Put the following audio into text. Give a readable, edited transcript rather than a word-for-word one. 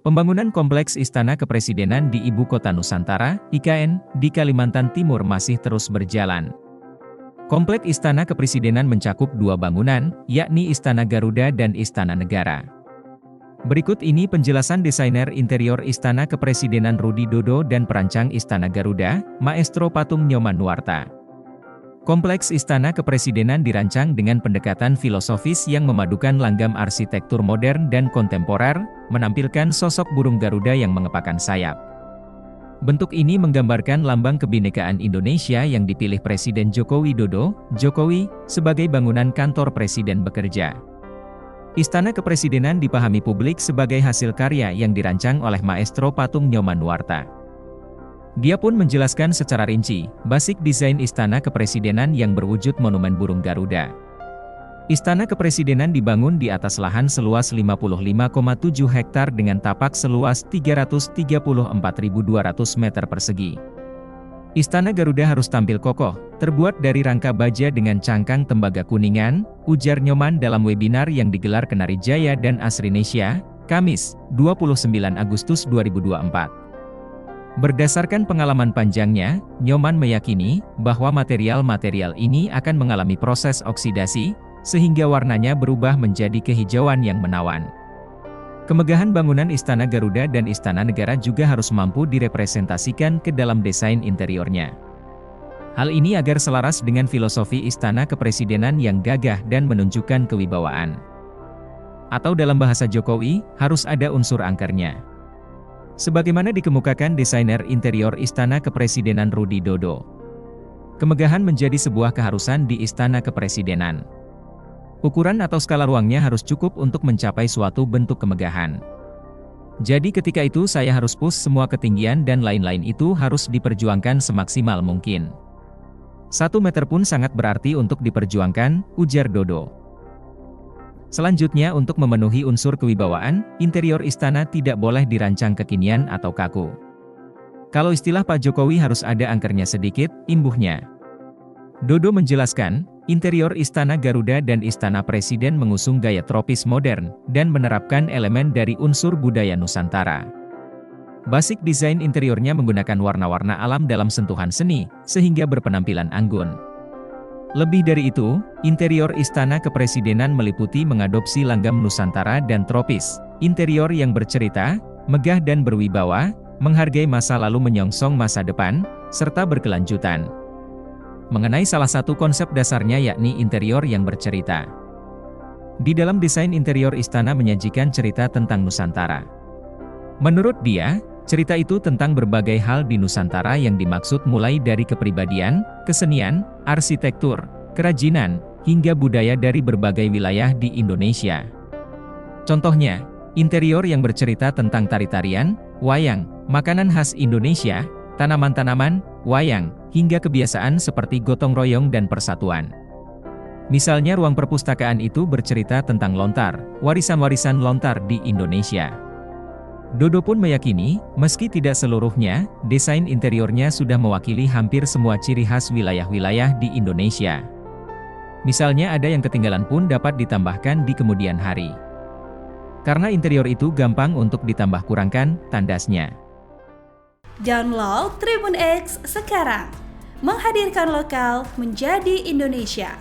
Pembangunan Kompleks Istana Kepresidenan di Ibu Kota Nusantara, IKN, di Kalimantan Timur masih terus berjalan. Kompleks Istana Kepresidenan mencakup dua bangunan, yakni Istana Garuda dan Istana Negara. Berikut ini penjelasan desainer interior Istana Kepresidenan Rudi Dodo dan perancang Istana Garuda, Maestro Patung Nyoman Nuarta. Kompleks Istana Kepresidenan dirancang dengan pendekatan filosofis yang memadukan langgam arsitektur modern dan kontemporer, menampilkan sosok burung Garuda yang mengepakkan sayap. Bentuk ini menggambarkan lambang kebinekaan Indonesia yang dipilih Presiden Joko Widodo, Jokowi, sebagai bangunan kantor Presiden bekerja. Istana Kepresidenan dipahami publik sebagai hasil karya yang dirancang oleh Maestro Patung Nyoman Nuarta. Dia pun menjelaskan secara rinci, basic desain Istana Kepresidenan yang berwujud monumen burung Garuda. Istana Kepresidenan dibangun di atas lahan seluas 55,7 hektar dengan tapak seluas 334.200 meter persegi. Istana Garuda harus tampil kokoh, terbuat dari rangka baja dengan cangkang tembaga kuningan, ujar Nyoman dalam webinar yang digelar Kenari Jaya dan Asrinesia, Kamis, 29 Agustus 2024. Berdasarkan pengalaman panjangnya, Nyoman meyakini bahwa material-material ini akan mengalami proses oksidasi, sehingga warnanya berubah menjadi kehijauan yang menawan. Kemegahan bangunan Istana Garuda dan Istana Negara juga harus mampu direpresentasikan ke dalam desain interiornya. Hal ini agar selaras dengan filosofi Istana Kepresidenan yang gagah dan menunjukkan kewibawaan. Atau dalam bahasa Jokowi, harus ada unsur angkernya. Sebagaimana dikemukakan desainer interior Istana Kepresidenan Rudi Dodo. Kemegahan menjadi sebuah keharusan di Istana Kepresidenan. Ukuran atau skala ruangnya harus cukup untuk mencapai suatu bentuk kemegahan. Jadi ketika itu saya harus push semua ketinggian dan lain-lain itu harus diperjuangkan semaksimal mungkin. 1 meter pun sangat berarti untuk diperjuangkan, ujar Dodo. Selanjutnya untuk memenuhi unsur kewibawaan, interior istana tidak boleh dirancang kekinian atau kaku. Kalau istilah Pak Jokowi harus ada angkernya sedikit, imbuhnya. Dodo menjelaskan, interior Istana Garuda dan Istana Presiden mengusung gaya tropis modern, dan menerapkan elemen dari unsur budaya Nusantara. Basic desain interiornya menggunakan warna-warna alam dalam sentuhan seni, sehingga berpenampilan anggun. Lebih dari itu, interior Istana Kepresidenan meliputi mengadopsi langgam Nusantara dan tropis, interior yang bercerita, megah dan berwibawa, menghargai masa lalu menyongsong masa depan, serta berkelanjutan. Mengenai salah satu konsep dasarnya yakni interior yang bercerita. Di dalam desain interior istana menyajikan cerita tentang Nusantara. Menurut dia, cerita itu tentang berbagai hal di Nusantara yang dimaksud mulai dari kepribadian, kesenian, arsitektur, kerajinan, hingga budaya dari berbagai wilayah di Indonesia. Contohnya, interior yang bercerita tentang tari-tarian, wayang, makanan khas Indonesia, tanaman-tanaman, wayang, hingga kebiasaan seperti gotong royong dan persatuan. Misalnya ruang perpustakaan itu bercerita tentang lontar, warisan-warisan lontar di Indonesia. Dodo pun meyakini, meski tidak seluruhnya, desain interiornya sudah mewakili hampir semua ciri khas wilayah-wilayah di Indonesia. Misalnya ada yang ketinggalan pun dapat ditambahkan di kemudian hari. Karena interior itu gampang untuk ditambah kurangkan, tandasnya. Download Tribun X sekarang, menghadirkan lokal menjadi Indonesia.